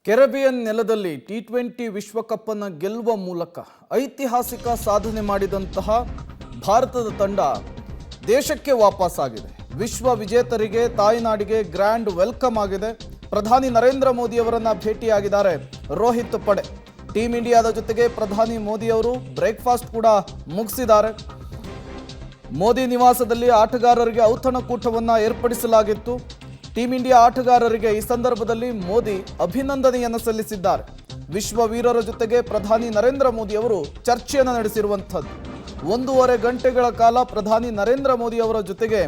Caribbean ನೆಲದಲ್ಲಿ T20 ವಿಶ್ವಕಪ್ ಅನ್ನು ಗೆಲ್ಲುವ ಮೂಲಕ ಐತಿಹಾಸಿಕ ಸಾಧನೆ ಮಾಡಿದಂತಹ ಭಾರತದ ತಂಡ ದೇಶಕ್ಕೆ ವಾಪಸ್ಸಾಗಿದೆ. ವಿಶ್ವ ವಿಜೇತರಿಗೆ ತಾಯ್ನಾಡಿಗೆ ಗ್ರ್ಯಾಂಡ್ ವೆಲ್ಕಮ್ ಆಗಿದೆ. ಪ್ರಧಾನಿ ನರೇಂದ್ರ ಮೋದಿ ಅವರನ್ನ ಭೇಟಿಯಾಗಿದ್ದಾರೆ ರೋಹಿತ್ ಪಡೆ. ಟೀಮ್ ಇಂಡಿಯಾದ ಜೊತೆಗೆ ಪ್ರಧಾನಿ ಮೋದಿ ಅವರು ಬ್ರೇಕ್ಫಾಸ್ಟ್ ಕೂಡ ಮುಗಿಸಿದ್ದಾರೆ. ಮೋದಿ ನಿವಾಸದಲ್ಲಿ ಆಟಗಾರರಿಗೆ ಔತಣಕೂಟವನ್ನು ಏರ್ಪಡಿಸಲಾಗಿತ್ತು. ಟೀಮ್ ಇಂಡಿಯಾ ಆಟಗಾರರಿಗೆ ಈ ಸಂದರ್ಭದಲ್ಲಿ ಮೋದಿ ಅಭಿನಂದನೆಯನ್ನು ಸಲ್ಲಿಸಿದ್ದಾರೆ. ವಿಶ್ವ ವೀರರ ಜೊತೆಗೆ ಪ್ರಧಾನಿ ನರೇಂದ್ರ ಮೋದಿ ಅವರು ಚರ್ಚೆಯನ್ನು ನಡೆಸಿರುವಂಥದ್ದು. 1.5 ಗಂಟೆಗಳ ಕಾಲ ಪ್ರಧಾನಿ ನರೇಂದ್ರ ಮೋದಿ ಅವರ ಜೊತೆಗೆ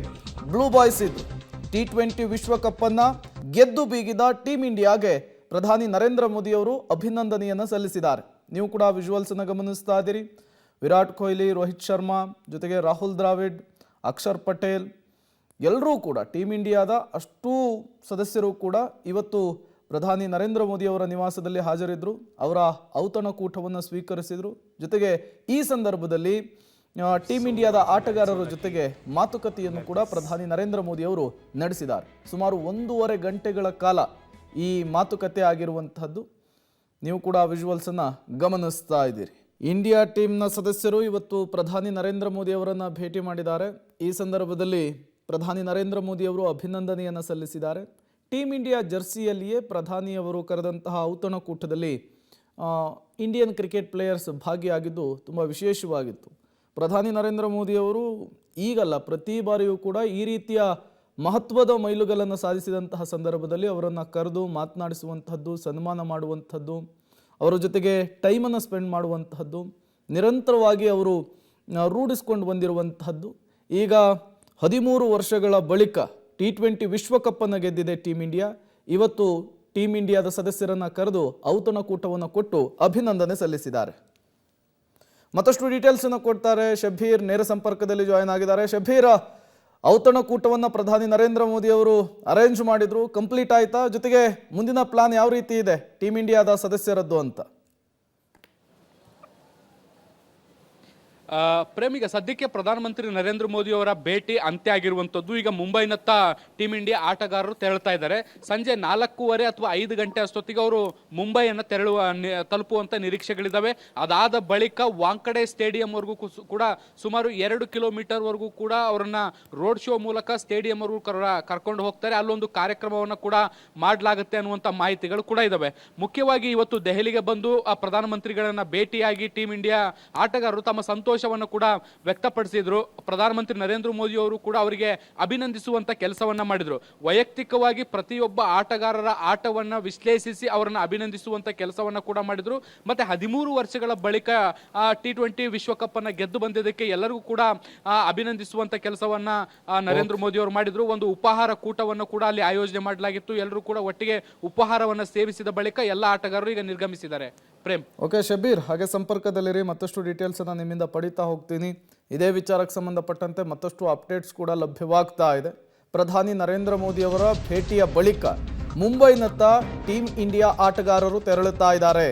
ಬ್ಲೂ ಬಾಯ್ಸ್ ಇದ್ದು ಟಿ20 ವಿಶ್ವಕಪ್ ಅನ್ನ ಗೆದ್ದು ಬೀಗಿದ ಟೀಮ್ ಇಂಡಿಯಾಗೆ ಪ್ರಧಾನಿ ನರೇಂದ್ರ ಮೋದಿ ಅವರು ಅಭಿನಂದನೆಯನ್ನು ಸಲ್ಲಿಸಿದ್ದಾರೆ. ನೀವು ಕೂಡ ವಿಜುವಲ್ಸ್ ಅನ್ನು ಗಮನಿಸ್ತಾ ಇದ್ದೀರಿ. ವಿರಾಟ್ ಕೊಹ್ಲಿ, ರೋಹಿತ್ ಶರ್ಮಾ ಜೊತೆಗೆ ರಾಹುಲ್ ದ್ರಾವಿಡ್, ಅಕ್ಷರ್ ಪಟೇಲ್ ಎಲ್ಲರೂ ಕೂಡ ಟೀಮ್ ಇಂಡಿಯಾದ ಅಷ್ಟೂ ಸದಸ್ಯರು ಕೂಡ ಇವತ್ತು ಪ್ರಧಾನಿ ನರೇಂದ್ರ ಮೋದಿ ಅವರ ನಿವಾಸದಲ್ಲಿ ಹಾಜರಿದ್ದರು. ಅವರ ಔತಣಕೂಟವನ್ನು ಸ್ವೀಕರಿಸಿದರು. ಜೊತೆಗೆ ಈ ಸಂದರ್ಭದಲ್ಲಿ ಟೀಮ್ ಇಂಡಿಯಾದ ಆಟಗಾರರ ಜೊತೆಗೆ ಮಾತುಕತೆಯನ್ನು ಕೂಡ ಪ್ರಧಾನಿ ನರೇಂದ್ರ ಮೋದಿ ಅವರು ನಡೆಸಿದ್ದಾರೆ. ಸುಮಾರು 1.5 ಗಂಟೆಗಳ ಕಾಲ ಈ ಮಾತುಕತೆ ಆಗಿರುವಂತಹದ್ದು. ನೀವು ಕೂಡ ವಿಜುವಲ್ಸನ್ನು ಗಮನಿಸ್ತಾ ಇದ್ದೀರಿ. ಇಂಡಿಯಾ ಟೀಮ್ನ ಸದಸ್ಯರು ಇವತ್ತು ಪ್ರಧಾನಿ ನರೇಂದ್ರ ಮೋದಿ ಅವರನ್ನು ಭೇಟಿ ಮಾಡಿದ್ದಾರೆ. ಈ ಸಂದರ್ಭದಲ್ಲಿ ಪ್ರಧಾನಿ ನರೇಂದ್ರ ಮೋದಿ ಅವರು ಅಭಿನಂದನೆಯನ್ನು ಸಲ್ಲಿಸಿದ್ದಾರೆ. ಟೀಮ್ ಇಂಡಿಯಾ ಜರ್ಸಿಯಲ್ಲಿಯೇ ಪ್ರಧಾನಿಯವರು ಕರೆದಂತಹ ಔತಣಕೂಟದಲ್ಲಿ ಇಂಡಿಯನ್ ಕ್ರಿಕೆಟ್ ಪ್ಲೇಯರ್ಸ್ ಭಾಗಿಯಾಗಿದ್ದು ತುಂಬ ವಿಶೇಷವಾಗಿತ್ತು. ಪ್ರಧಾನಿ ನರೇಂದ್ರ ಮೋದಿ ಅವರು ಈಗಲ್ಲ, ಪ್ರತಿ ಬಾರಿಯೂ ಕೂಡ ಈ ರೀತಿಯ ಮಹತ್ವದ ಮೈಲುಗಲ್ಲನ್ನು ಸಾಧಿಸಿದಂತಹ ಸಂದರ್ಭದಲ್ಲಿ ಅವರನ್ನು ಕರೆದು ಮಾತನಾಡಿಸುವಂಥದ್ದು, ಸನ್ಮಾನ ಮಾಡುವಂಥದ್ದು, ಅವರ ಜೊತೆಗೆ ಟೈಮನ್ನು ಸ್ಪೆಂಡ್ ಮಾಡುವಂತಹದ್ದು ನಿರಂತರವಾಗಿ ಅವರು ರೂಢಿಸ್ಕೊಂಡು ಬಂದಿರುವಂತಹದ್ದು. ಈಗ 13 ವರ್ಷಗಳ ಬಳಿಕ ಟಿ20 ವಿಶ್ವಕಪ್ಪನ್ನು ಗೆದ್ದಿದೆ ಟೀಮ್ ಇಂಡಿಯಾ. ಇವತ್ತು ಟೀಮ್ ಇಂಡಿಯಾದ ಸದಸ್ಯರನ್ನು ಕರೆದು ಔತಣಕೂಟವನ್ನು ಕೊಟ್ಟು ಅಭಿನಂದನೆ ಸಲ್ಲಿಸಿದ್ದಾರೆ. ಮತ್ತಷ್ಟು ಡೀಟೇಲ್ಸ್ ಅನ್ನು ಕೊಡ್ತಾರೆ ಶಬೀರ್, ನೇರ ಸಂಪರ್ಕದಲ್ಲಿ ಜಾಯ್ನ್ ಆಗಿದ್ದಾರೆ. ಶಬೀರ್, ಔತಣಕೂಟವನ್ನು ಪ್ರಧಾನಿ ನರೇಂದ್ರ ಮೋದಿ ಅವರು ಅರೇಂಜ್ ಮಾಡಿದ್ರು, ಕಂಪ್ಲೀಟ್ ಆಯ್ತಾ? ಜೊತೆಗೆ ಮುಂದಿನ ಪ್ಲಾನ್ ಯಾವ ರೀತಿ ಇದೆ ಟೀಮ್ ಇಂಡಿಯಾದ ಸದಸ್ಯರದ್ದು ಅಂತ? ಪ್ರೇಮ್, ಈಗ ಸದ್ಯಕ್ಕೆ ಪ್ರಧಾನಮಂತ್ರಿ ನರೇಂದ್ರ ಮೋದಿ ಅವರ ಭೇಟಿ ಅಂತ್ಯ ಆಗಿರುವಂಥದ್ದು. ಈಗ ಮುಂಬೈನತ್ತ ಟೀಮ್ ಇಂಡಿಯಾ ಆಟಗಾರರು ತೆರಳ್ತಾ ಇದ್ದಾರೆ. ಸಂಜೆ 4:15 ಅಥವಾ 5 ಗಂಟೆ ಅಷ್ಟೊತ್ತಿಗೆ ಅವರು ಮುಂಬೈಯನ್ನು ತಲುಪುವಂಥ ನಿರೀಕ್ಷೆಗಳಿದ್ದಾವೆ. ಅದಾದ ಬಳಿಕ ವಾಂಕಡೆ ಸ್ಟೇಡಿಯಂವರೆಗೂ ಕೂಡ ಸುಮಾರು 2 ಕಿಲೋಮೀಟರ್ವರೆಗೂ ಕೂಡ ಅವರನ್ನ ರೋಡ್ ಶೋ ಮೂಲಕ ಸ್ಟೇಡಿಯಂವರೆಗೂ ಕರ್ಕೊಂಡು ಹೋಗ್ತಾರೆ. ಅಲ್ಲೊಂದು ಕಾರ್ಯಕ್ರಮವನ್ನು ಕೂಡ ಮಾಡಲಾಗುತ್ತೆ ಅನ್ನುವಂಥ ಮಾಹಿತಿಗಳು ಕೂಡ ಇದ್ದಾವೆ. ಮುಖ್ಯವಾಗಿ ಇವತ್ತು ದೆಹಲಿಗೆ ಬಂದು ಆ ಪ್ರಧಾನಮಂತ್ರಿಗಳನ್ನ ಭೇಟಿಯಾಗಿ ಟೀಮ್ ಇಂಡಿಯಾ ಆಟಗಾರರು ತಮ್ಮ ಸಂತೋಷವನ್ನು ಕೂಡ ವ್ಯಕ್ತಪಡಿಸಿದ್ರು. ಪ್ರಧಾನಮಂತ್ರಿ ನರೇಂದ್ರ ಮೋದಿ ಅವರು ಕೂಡ ಅವರಿಗೆ ಅಭಿನಂದಿಸುವಂತ ಕೆಲಸವನ್ನ ಮಾಡಿದ್ರು. ವೈಯಕ್ತಿಕವಾಗಿ ಪ್ರತಿಯೊಬ್ಬ ಆಟಗಾರರ ಆಟವನ್ನ ವಿಶ್ಲೇಷಿಸಿ ಅವರನ್ನ ಅಭಿನಂದಿಸುವಂತ ಕೆಲಸವನ್ನ ಕೂಡ ಮಾಡಿದ್ರು. ಮತ್ತೆ 13 ವರ್ಷಗಳ ಬಳಿಕ ಟಿ20 ವಿಶ್ವಕಪ್ ಅನ್ನ ಗೆದ್ದು ಬಂದಿದ್ದಕ್ಕೆ ಎಲ್ಲರಿಗೂ ಕೂಡ ಅಭಿನಂದಿಸುವಂತ ಕೆಲಸವನ್ನ ನರೇಂದ್ರ ಮೋದಿ ಅವರು ಮಾಡಿದ್ರು. ಒಂದು ಉಪಹಾರ ಕೂಟವನ್ನು ಕೂಡ ಅಲ್ಲಿ ಆಯೋಜನೆ ಮಾಡಲಾಗಿತ್ತು. ಎಲ್ಲರೂ ಕೂಡ ಒಟ್ಟಿಗೆ ಉಪಹಾರವನ್ನ ಸೇವಿಸಿದ ಬಳಿಕ ಎಲ್ಲ ಆಟಗಾರರು ಈಗ ನಿರ್ಗಮಿಸಿದ್ದಾರೆ. ಪ್ರೇಮ್, ಓಕೆ ಶಬೀರ್, ಹಾಗೆ ಸಂಪರ್ಕದಲ್ಲಿರಿ. ಮತ್ತಷ್ಟು ಡೀಟೇಲ್ಸ್ ಅನ್ನ ನಿಮ್ಮಿಂದ ಪಡಿತಾ ಹೋಗ್ತೀನಿ. ಇದೇ ವಿಚಾರಕ್ಕೆ ಸಂಬಂಧಪಟ್ಟಂತೆ ಮತ್ತಷ್ಟು ಅಪ್ಡೇಟ್ಸ್ ಕೂಡ ಲಭ್ಯವಾಗ್ತಾ ಇದೆ. ಪ್ರಧಾನಿ ನರೇಂದ್ರ ಮೋದಿ ಅವರ ಭೇಟಿಯ ಬಳಿಕ ಮುಂಬೈನತ್ತ ಟೀಮ್ ಇಂಡಿಯಾ ಆಟಗಾರರು ತೆರಳುತ್ತಾ ಇದ್ದಾರೆ.